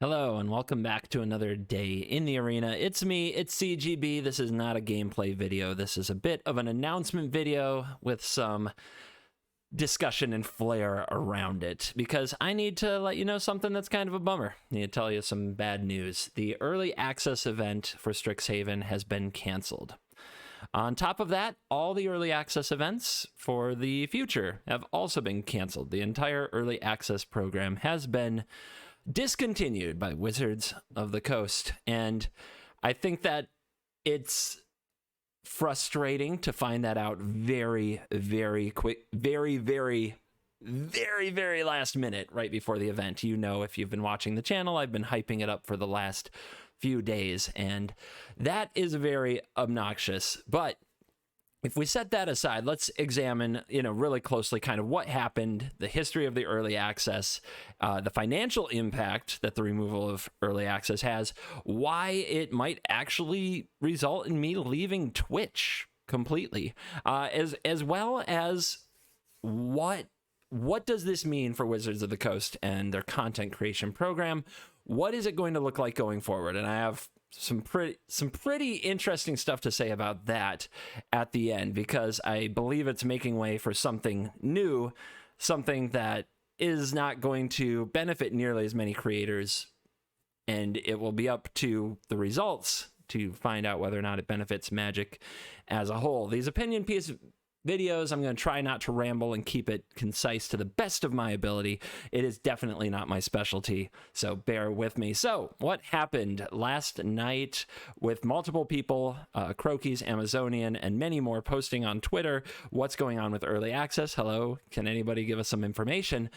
Hello and welcome back to another day in the arena. It's me, it's CGB. This is not a gameplay video. This is a bit of an announcement video with some discussion and flair around it because I need to let you know something that's kind of a bummer. I need to tell you some bad news. The early access event for Strixhaven has been canceled. On top of that, all the early access events for the future have also been canceled. The entire early access program has been discontinued by Wizards of the Coast, and I think that it's frustrating to find that out very quick, very last minute, right before the event. You know, if you've been watching the channel, I've been hyping it up for the last few days, and that is very obnoxious. But if we set that aside, let's examine, really closely kind of what happened, the history of the early access, the financial impact that the removal of early access has, why it might actually result in me leaving Twitch completely, as well as what does this mean for Wizards of the Coast and their content creation program? What is it going to look like going forward? And I have some pretty interesting stuff to say about that at the end, because I believe it's making way for something new, something that is not going to benefit nearly as many creators, and it will be up to the results to find out whether or not it benefits Magic as a whole. These opinion piece videos, I'm going to try not to ramble and keep it concise to the best of my ability. It is definitely not my specialty, so bear with me. So, what happened last night with multiple people, Croakies, Amazonian, and many more posting on Twitter, what's going on with early access? Hello, can anybody give us some information?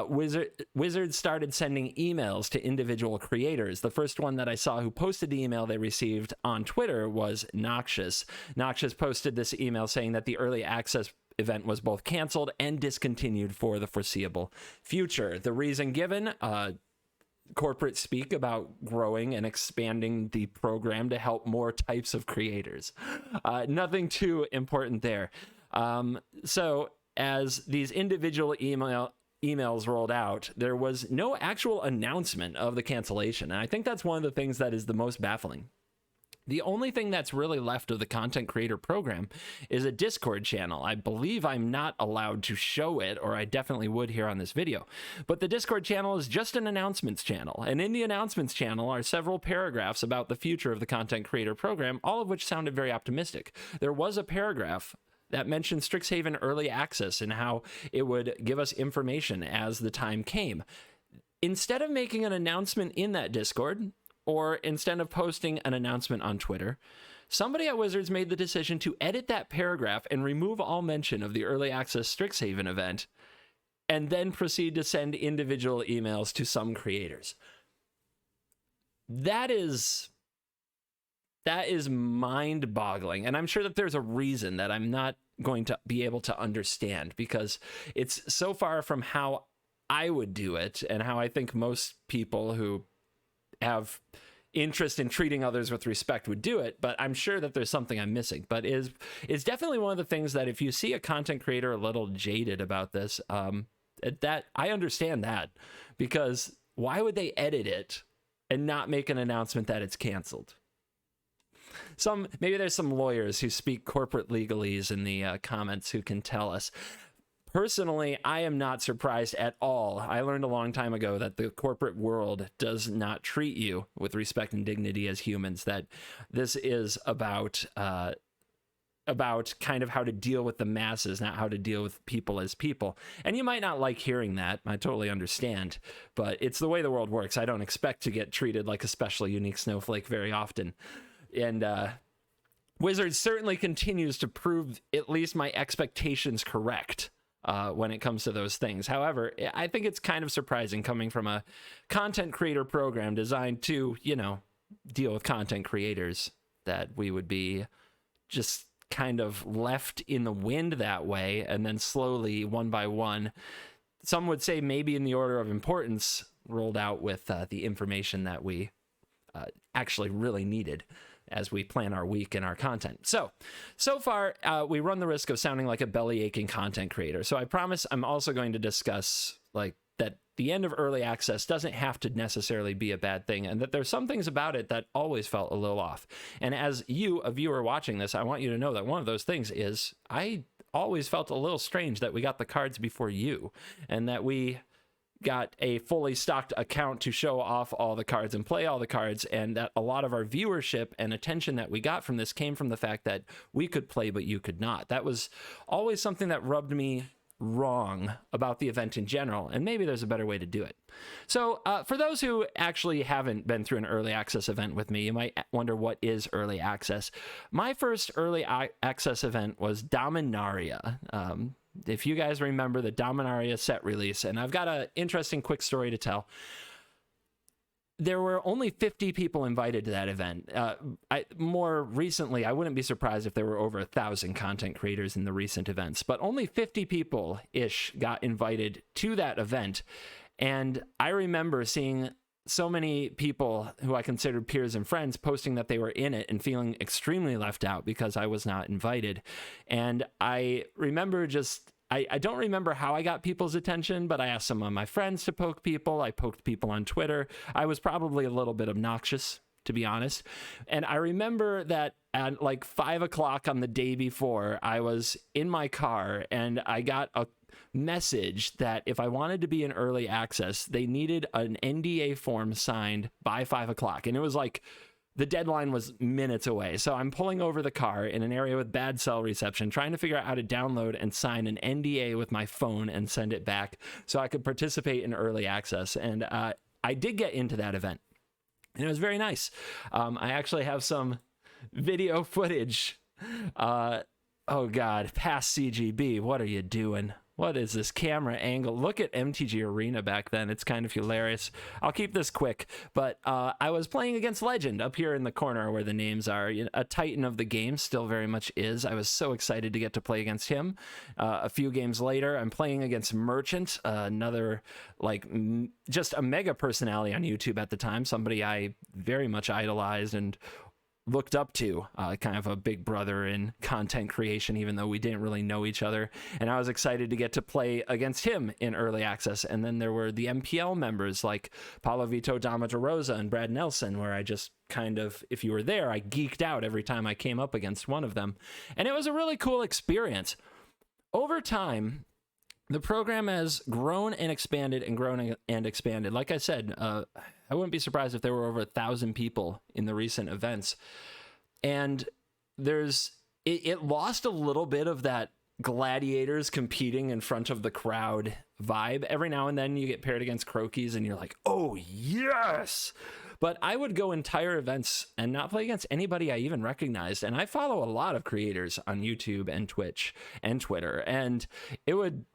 Wizards started sending emails to individual creators. The first one that I saw who posted the email they received on Twitter was Noxious. Noxious posted this email saying that the early access event was both canceled and discontinued for the foreseeable future. The reason given, corporate speak about growing and expanding the program to help more types of creators. Nothing too important there. So as these individual emails rolled out, there was no actual announcement of the cancellation. And I think that's one of the things that is the most baffling. The only thing that's really left of the content creator program is a Discord channel. I believe I'm not allowed to show it, or I definitely would here on this video. But the Discord channel is just an announcements channel. And in the announcements channel are several paragraphs about the future of the content creator program, all of which sounded very optimistic. There was a paragraph that mentioned Strixhaven early access and how it would give us information as the time came. Instead of making an announcement in that Discord, or instead of posting an announcement on Twitter, somebody at Wizards made the decision to edit that paragraph and remove all mention of the early access Strixhaven event, and then proceed to send individual emails to some creators. That is mind-boggling, and I'm sure that there's a reason that I'm not going to be able to understand, because it's so far from how I would do it and how I think most people who have interest in treating others with respect would do it, but I'm sure that there's something I'm missing. But it's definitely one of the things that if you see a content creator a little jaded about this, that I understand that, because why would they edit it and not make an announcement that it's canceled? Maybe there's some lawyers who speak corporate legalese in the comments who can tell us. Personally, I am not surprised at all. I learned a long time ago that the corporate world does not treat you with respect and dignity as humans, that this is about kind of how to deal with the masses, not how to deal with people as people. And you might not like hearing that. I totally understand. But it's the way the world works. I don't expect to get treated like a special, unique snowflake very often. And Wizards certainly continues to prove at least my expectations correct when it comes to those things. However, I think it's kind of surprising coming from a content creator program designed to, deal with content creators, that we would be just kind of left in the wind that way, and then slowly, one by one, some would say maybe in the order of importance, rolled out with the information that we actually really needed as we plan our week and our content. So far, we run the risk of sounding like a belly aching content creator. So I promise I'm also going to discuss like that the end of early access doesn't have to necessarily be a bad thing, and that there's some things about it that always felt a little off. And as you, a viewer watching this, I want you to know that one of those things is I always felt a little strange that we got the cards before you, and that we got a fully stocked account to show off all the cards and play all the cards, and that a lot of our viewership and attention that we got from this came from the fact that we could play but you could not. That was always something that rubbed me wrong about the event in general, and maybe there's a better way to do it. So for those who actually haven't been through an early access event with me, you might wonder, what is early access? My first early access event was Dominaria. If you guys remember the Dominaria set release, and I've got an interesting quick story to tell. There were only 50 people invited to that event. More recently, I wouldn't be surprised if there were over 1,000 content creators in the recent events, but only 50 people-ish got invited to that event. And I remember seeing so many people who I considered peers and friends posting that they were in it and feeling extremely left out because I was not invited. And I remember I don't remember how I got people's attention, but I asked some of my friends to poke people. I poked people on Twitter. I was probably a little bit obnoxious, to be honest. And I remember that at like 5 o'clock on the day before, I was in my car and I got a message that if I wanted to be in early access, they needed an NDA form signed by 5 o'clock. And it was like, the deadline was minutes away. So I'm pulling over the car in an area with bad cell reception, trying to figure out how to download and sign an NDA with my phone and send it back so I could participate in early access. And I did get into that event, and it was very nice. I actually have some video footage. Oh God, past CGB, what are you doing? What is this camera angle? Look at MTG Arena back then. It's kind of hilarious. I'll keep this quick, but I was playing against Legend up here in the corner where the names are. A titan of the game, still very much is. I was so excited to get to play against him. A few games later, I'm playing against Merchant, another just a mega personality on YouTube at the time, somebody I very much idolized and looked up to, kind of a big brother in content creation, even though we didn't really know each other. And I was excited to get to play against him in early access. And then there were the MPL members like Paulo Vito Rosa and Brad Nelson, where I just kind of, if you were there, I geeked out every time I came up against one of them. And it was a really cool experience. Over time, the program has grown and expanded and grown and expanded. Like I said, I wouldn't be surprised if there were over 1,000 people in the recent events. And it lost a little bit of that gladiators competing in front of the crowd vibe. Every now and then you get paired against Crokies and you're like, oh yes! But I would go entire events and not play against anybody I even recognized. And I follow a lot of creators on YouTube and Twitch and Twitter. And it would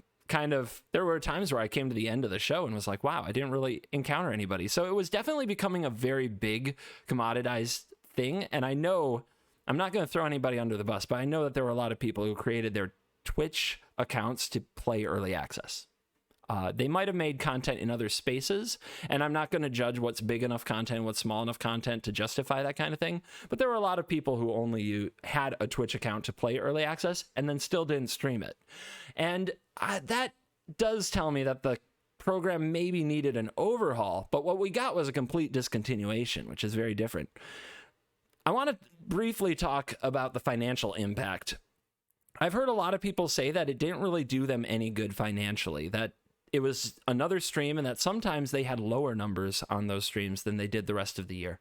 there were times where I came to the end of the show and was like, wow, I didn't really encounter anybody. So it was definitely becoming a very big commoditized thing. And I know, I'm not going to throw anybody under the bus, but I know that there were a lot of people who created their Twitch accounts to play early access. They might have made content in other spaces, and I'm not going to judge what's big enough content, what's small enough content to justify that kind of thing. But there were a lot of people who only had a Twitch account to play early access and then still didn't stream it. And that does tell me that the program maybe needed an overhaul, but what we got was a complete discontinuation, which is very different. I want to briefly talk about the financial impact. I've heard a lot of people say that it didn't really do them any good financially, that it was another stream and that sometimes they had lower numbers on those streams than they did the rest of the year.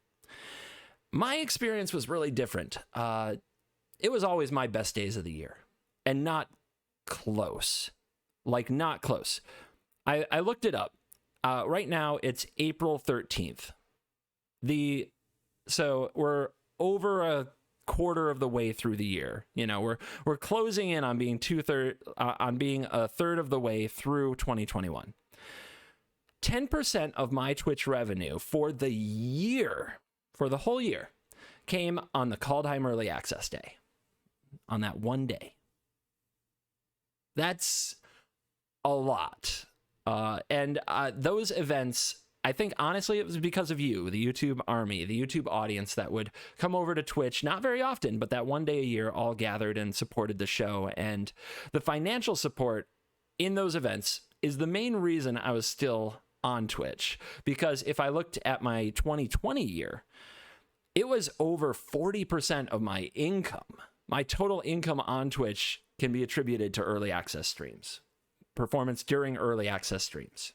My experience was really different. It was always my best days of the year, and not close. Like, not close. I looked it up. Right now, it's April 13th. So we're over a quarter of the way through the year. You know, we're closing in on being a third of the way through 2021. 10% of my Twitch revenue for the whole year, came on the Kaldheim Early Access Day, on that one day. That's a lot. And those events, I think, honestly, it was because of you, the YouTube army, the YouTube audience that would come over to Twitch, not very often, but that one day a year, all gathered and supported the show. And the financial support in those events is the main reason I was still on Twitch, because if I looked at my 2020 year, it was over 40% of my income. My total income on Twitch can be attributed to early access streams, performance during early access streams.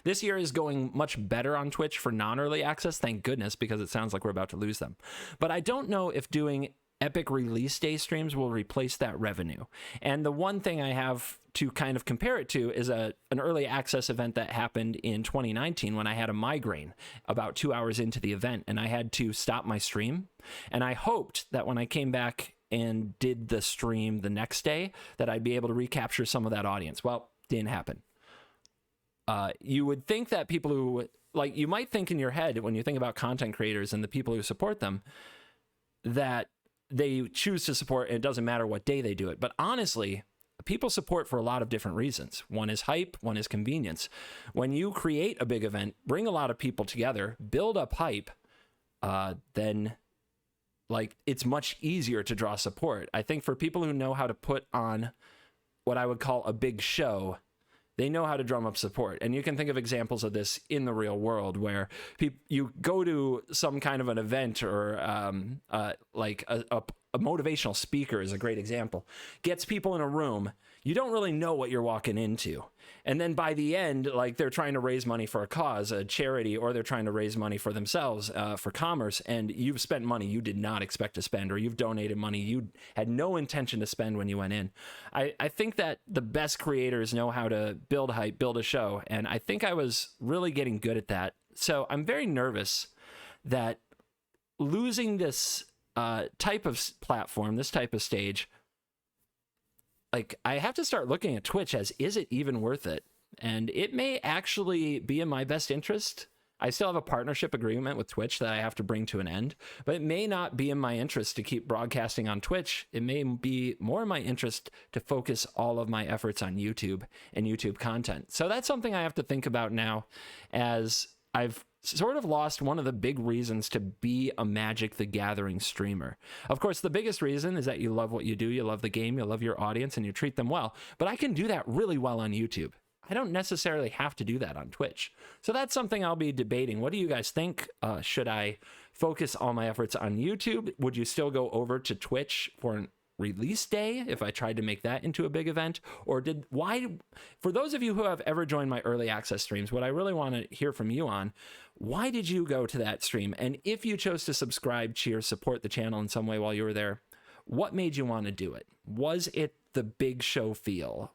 This year is going much better on Twitch for non-early access, thank goodness, because it sounds like we're about to lose them. But I don't know if doing Epic release day streams will replace that revenue. And the one thing I have to kind of compare it to is an early access event that happened in 2019 when I had a migraine about 2 hours into the event, and I had to stop my stream. And I hoped that when I came back and did the stream the next day, that I'd be able to recapture some of that audience. Well, didn't happen. You would think that people who, like, you might think in your head when you think about content creators and the people who support them, that they choose to support and it doesn't matter what day they do it. But honestly, people support for a lot of different reasons. One is hype, one is convenience. When you create a big event, bring a lot of people together, build up hype, then like it's much easier to draw support. I think for people who know how to put on what I would call a big show, they know how to drum up support. And you can think of examples of this in the real world where you go to some kind of an event, or like a motivational speaker is a great example, gets people in a room. You don't really know what you're walking into. And then by the end, like, they're trying to raise money for a cause, a charity, or they're trying to raise money for themselves, for commerce. And you've spent money you did not expect to spend, or you've donated money you had no intention to spend when you went in. I think that the best creators know how to build hype, build a show. And I think I was really getting good at that. So I'm very nervous that losing this type of platform, this type of stage, like, I have to start looking at Twitch as, is it even worth it? And it may actually be in my best interest. I still have a partnership agreement with Twitch that I have to bring to an end, but it may not be in my interest to keep broadcasting on Twitch. It may be more in my interest to focus all of my efforts on YouTube and YouTube content. So that's something I have to think about now, as I've sort of lost one of the big reasons to be a Magic the Gathering streamer. Of course, the biggest reason is that you love what you do, you love the game, you love your audience, and you treat them well. But I can do that really well on YouTube. I don't necessarily have to do that on Twitch. So that's something I'll be debating. What do you guys think? Should I focus all my efforts on YouTube? Would you still go over to Twitch for an release day if I tried to make that into a big event? Or for those of you who have ever joined my early access streams, what I really want to hear from you on, why did you go to that stream? And if you chose to subscribe, cheer, support the channel in some way while you were there, what made you want to do it? Was it the big show feel?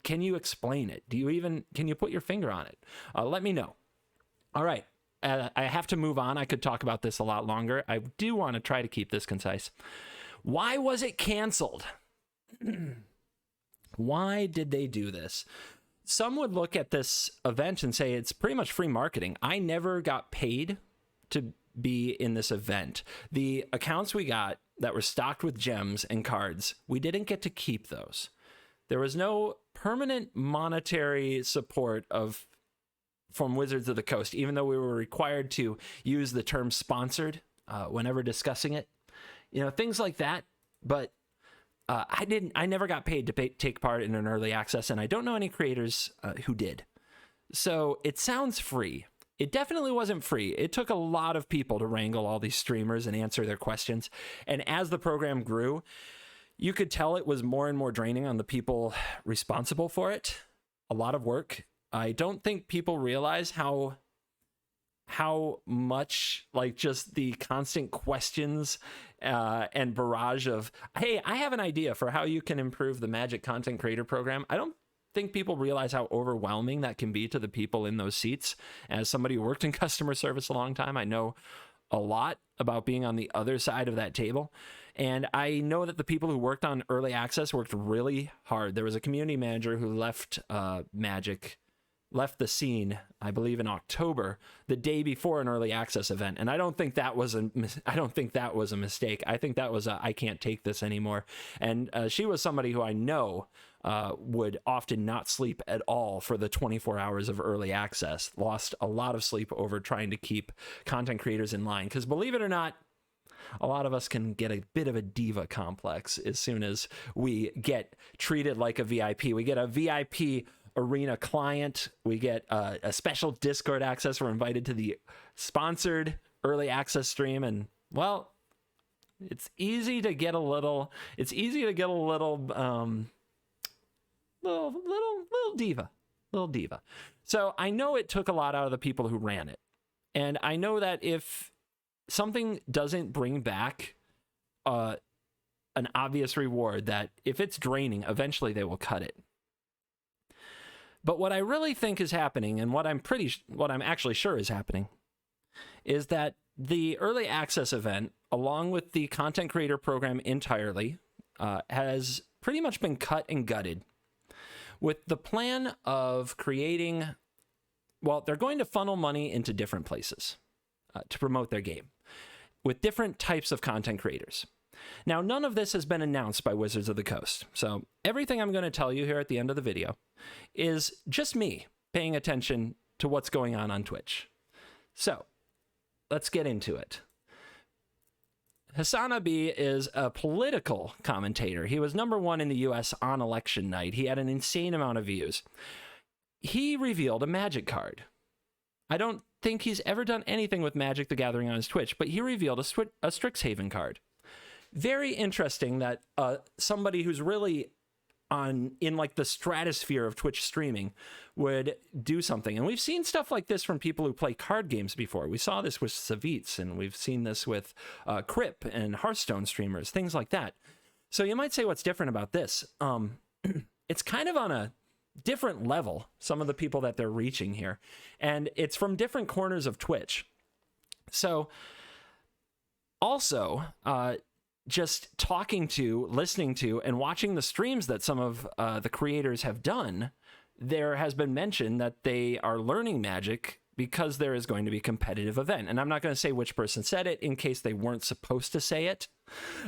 Can you explain it? Can you put your finger on it? Let me know. All right. I have to move on. I could talk about this a lot longer. I do want to try to keep this concise. Why was it canceled? Why did they do this? Some would look at this event and say it's pretty much free marketing. I never got paid to be in this event. The accounts we got that were stocked with gems and cards, we didn't get to keep those. There was no permanent monetary support from Wizards of the Coast, even though we were required to use the term sponsored whenever discussing it. You know, things like that. But I never got paid to take part in an early access, and I don't know any creators who did. So it sounds free. It definitely wasn't free. It took a lot of people to wrangle all these streamers and answer their questions. And as the program grew, you could tell it was more and more draining on the people responsible for it. A lot of work. I don't think people realize how much, like, just the constant questions and barrage of, hey, I have an idea for how you can improve the Magic Content Creator Program. I don't think people realize how overwhelming that can be to the people in those seats. As somebody who worked in customer service a long time, I know a lot about being on the other side of that table. And I know that the people who worked on early access worked really hard. There was a community manager who left the scene, I believe, in October, the day before an early access event. And I don't think that was a mistake. I think that was I can't take this anymore. And she was somebody who I know would often not sleep at all for the 24 hours of early access. Lost a lot of sleep over trying to keep content creators in line. Because believe it or not, a lot of us can get a bit of a diva complex as soon as we get treated like a VIP. We get a VIP Arena client. We get a special Discord access. We're invited to the sponsored early access stream, and well, it's easy to get a little little diva. So I know it took a lot out of the people who ran it, and I know that if something doesn't bring back an obvious reward, that if it's draining, eventually they will cut it. But what I really think is happening, and what I'm actually sure is happening, is that the early access event, along with the content creator program entirely, has pretty much been cut and gutted, with the plan of creating, well, they're going to funnel money into different places to promote their game, with different types of content creators. Now, none of this has been announced by Wizards of the Coast, so everything I'm going to tell you here at the end of the video is just me paying attention to what's going on Twitch. So, let's get into it. Hassan Abi is a political commentator. He was #1 in the US on election night. He had an insane amount of views. He revealed a Magic card. I don't think he's ever done anything with Magic the Gathering on his Twitch, but he revealed a Strixhaven card. Very interesting that somebody who's really in like the stratosphere of Twitch streaming would do something. And we've seen stuff like this from people who play card games before. We saw this with Savitz, and we've seen this with Crip and Hearthstone streamers, things like that. So you might say, what's different about this? It's kind of on a different level, some of the people that they're reaching here. And it's from different corners of Twitch. So also, just listening to, and watching the streams that some of the creators have done, there has been mention that they are learning Magic because there is going to be a competitive event. And I'm not going to say which person said it in case they weren't supposed to say it.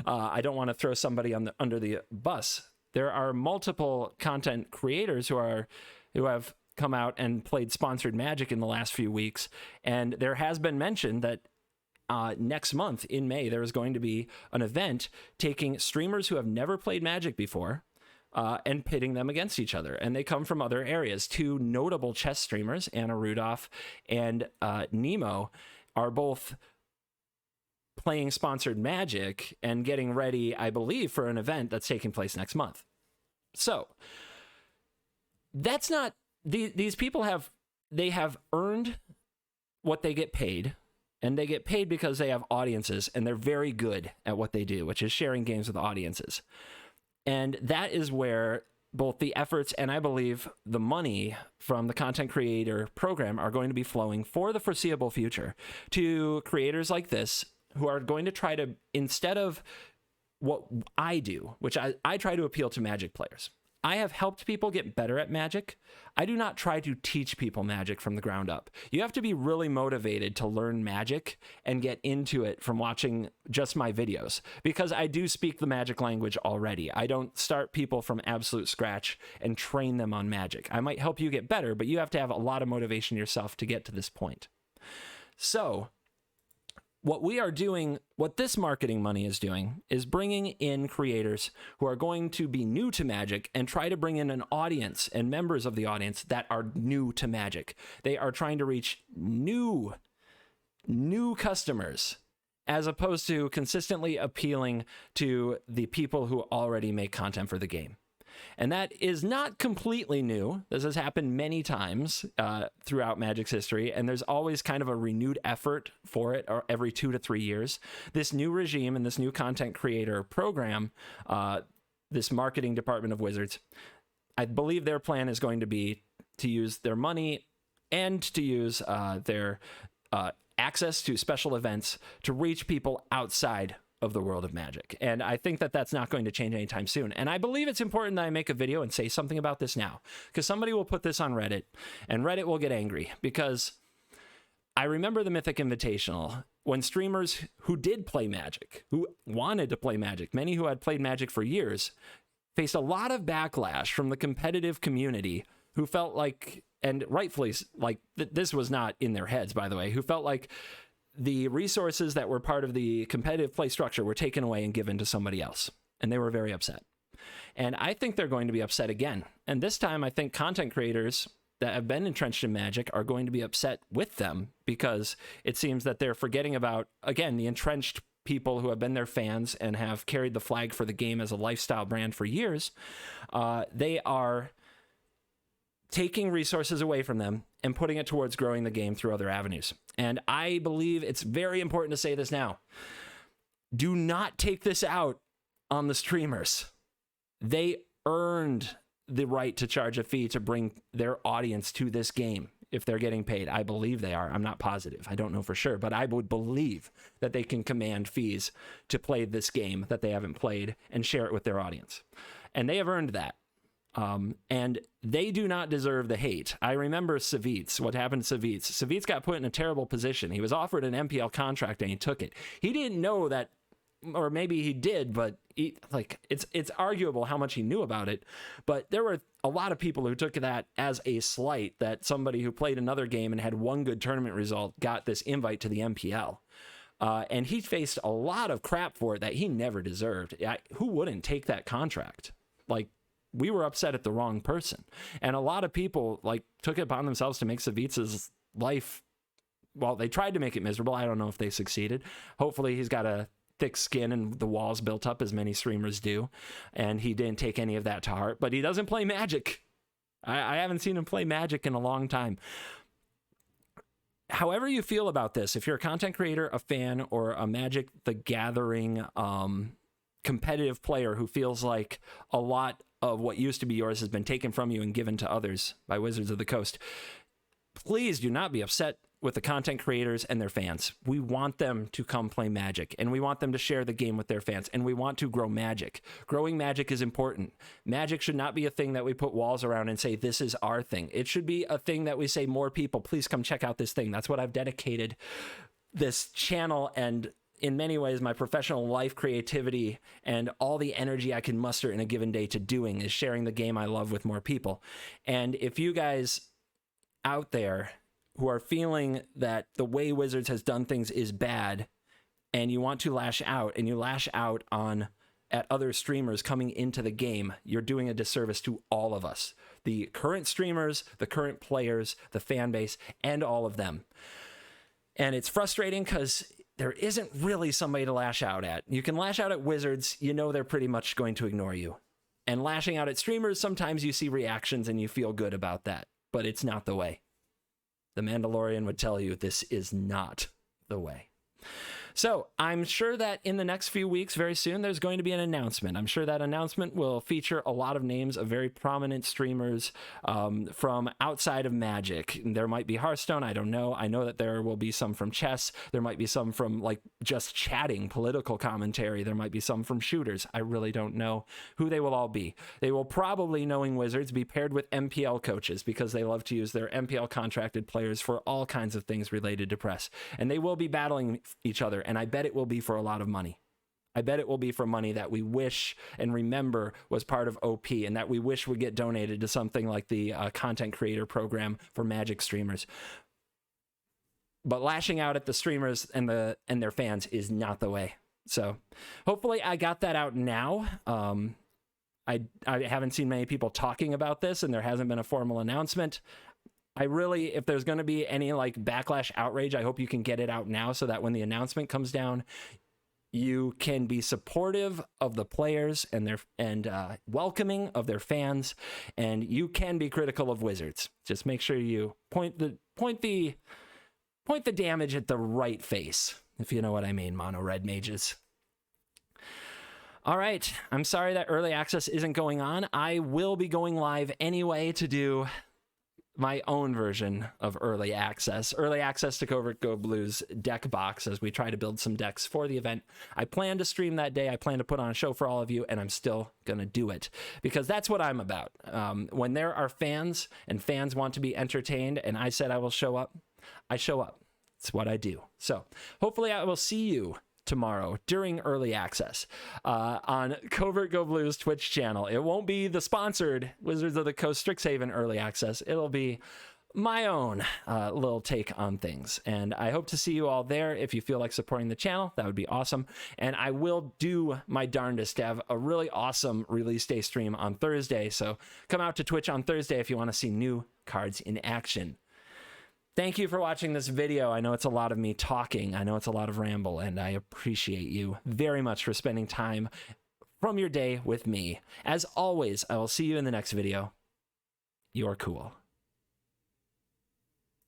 I don't want to throw somebody under the bus. There are multiple content creators who have come out and played sponsored Magic in the last few weeks, and there has been mention that next month in May, there is going to be an event taking streamers who have never played Magic before and pitting them against each other. And they come from other areas. Two notable chess streamers, Anna Rudolph and Nemo, are both playing sponsored Magic and getting ready, I believe, for an event that's taking place next month. So that's not, these people have earned what they get paid. And they get paid because they have audiences, and they're very good at what they do, which is sharing games with audiences. And that is where both the efforts and, I believe, the money from the content creator program are going to be flowing for the foreseeable future to creators like this, who are going to try to, instead of what I do, which I try to appeal to Magic players. I have helped people get better at Magic. I do not try to teach people Magic from the ground up. You have to be really motivated to learn Magic and get into it from watching just my videos, because I do speak the Magic language already. I don't start people from absolute scratch and train them on Magic. I might help you get better, but you have to have a lot of motivation yourself to get to this point. So what we are doing, what this marketing money is doing, is bringing in creators who are going to be new to Magic and try to bring in an audience and members of the audience that are new to Magic. They are trying to reach new customers, as opposed to consistently appealing to the people who already make content for the game. And that is not completely new. This has happened many times throughout Magic's history, and there's always kind of a renewed effort for it every 2 to 3 years. This new regime and this new content creator program, this marketing department of Wizards, I believe their plan is going to be to use their money and to use their access to special events to reach people outside of the world of Magic. And I think that that's not going to change anytime soon. And I believe it's important that I make a video and say something about this now, because somebody will put this on Reddit, and Reddit will get angry, because I remember the Mythic Invitational, when streamers who did play Magic, who wanted to play Magic, many who had played Magic for years, faced a lot of backlash from the competitive community, who felt like, and rightfully, like, this was not in their heads, by the way, who felt like the resources that were part of the competitive play structure were taken away and given to somebody else. And they were very upset. And I think they're going to be upset again. And this time, I think content creators that have been entrenched in Magic are going to be upset with them, because it seems that they're forgetting about, again, the entrenched people who have been their fans and have carried the flag for the game as a lifestyle brand for years. They are taking resources away from them and putting it towards growing the game through other avenues. And I believe it's very important to say this now. Do not take this out on the streamers. They earned the right to charge a fee to bring their audience to this game if they're getting paid. I believe they are. I'm not positive. I don't know for sure, but I would believe that they can command fees to play this game that they haven't played and share it with their audience. And they have earned that. And they do not deserve the hate. I remember Savitz, what happened to Savitz. Savitz got put in a terrible position. He was offered an MPL contract and he took it. He didn't know that, or maybe he did, but it's arguable how much he knew about it. But there were a lot of people who took that as a slight, that somebody who played another game and had one good tournament result got this invite to the MPL. And he faced a lot of crap for it that he never deserved. Who wouldn't take that contract? We were upset at the wrong person. And a lot of people took it upon themselves to make Savitz's life, well, they tried to make it miserable. I don't know if they succeeded. Hopefully he's got a thick skin and the walls built up, as many streamers do, and he didn't take any of that to heart. But he doesn't play Magic. I haven't seen him play Magic in a long time. However you feel about this, if you're a content creator, a fan, or a Magic the Gathering competitive player who feels like a lot of what used to be yours has been taken from you and given to others by Wizards of the Coast, please do not be upset with the content creators and their fans. We want them to come play Magic, and we want them to share the game with their fans, and we want to grow Magic. Growing Magic is important. Magic should not be a thing that we put walls around and say, this is our thing. It should be a thing that we say, more people, please come check out this thing. That's what I've dedicated this channel and, in many ways, my professional life, creativity, and all the energy I can muster in a given day to doing, is sharing the game I love with more people. And if you guys out there who are feeling that the way Wizards has done things is bad, and you want to lash out, and you lash out at other streamers coming into the game, you're doing a disservice to all of us. The current streamers, the current players, the fan base, and all of them. And it's frustrating because there isn't really somebody to lash out at. You can lash out at Wizards, you know they're pretty much going to ignore you. And lashing out at streamers, sometimes you see reactions and you feel good about that, but it's not the way. The Mandalorian would tell you this is not the way. So I'm sure that in the next few weeks, very soon, there's going to be an announcement. I'm sure that announcement will feature a lot of names of very prominent streamers from outside of Magic. There might be Hearthstone. I don't know. I know that there will be some from chess. There might be some from just chatting, political commentary. There might be some from shooters. I really don't know who they will all be. They will probably, knowing Wizards, be paired with MPL coaches, because they love to use their MPL contracted players for all kinds of things related to press. And they will be battling each other. And I bet it will be for a lot of money. I bet it will be for money that we wish and remember was part of OP, and that we wish would get donated to something like the content creator program for Magic streamers. But lashing out at the streamers and their fans is not the way. So hopefully I got that out now. I haven't seen many people talking about this, and there hasn't been a formal announcement. If there's going to be any backlash, outrage, I hope you can get it out now, so that when the announcement comes down, you can be supportive of the players and welcoming of their fans, and you can be critical of Wizards. Just make sure you point the damage at the right face, if you know what I mean, mono red mages. All right, I'm sorry that early access isn't going on. I will be going live anyway to do my own version of early access to CovertGoBlue's deck box, as we try to build some decks for the event. I plan to stream that day. I plan to put on a show for all of you, and I'm still going to do it, because that's what I'm about. When there are fans and fans want to be entertained, and I said I will show up, I show up. It's what I do. So hopefully I will see you tomorrow during early access on CovertGoBlue's Twitch channel. It won't be the sponsored Wizards of the Coast Strixhaven early access. It'll be my own little take on things. And I hope to see you all there. If you feel like supporting the channel, that would be awesome. And I will do my darndest to have a really awesome release day stream on Thursday. So come out to Twitch on Thursday if you want to see new cards in action. Thank you for watching this video. I know it's a lot of me talking. I know it's a lot of ramble, and I appreciate you very much for spending time from your day with me. As always, I will see you in the next video. You're cool.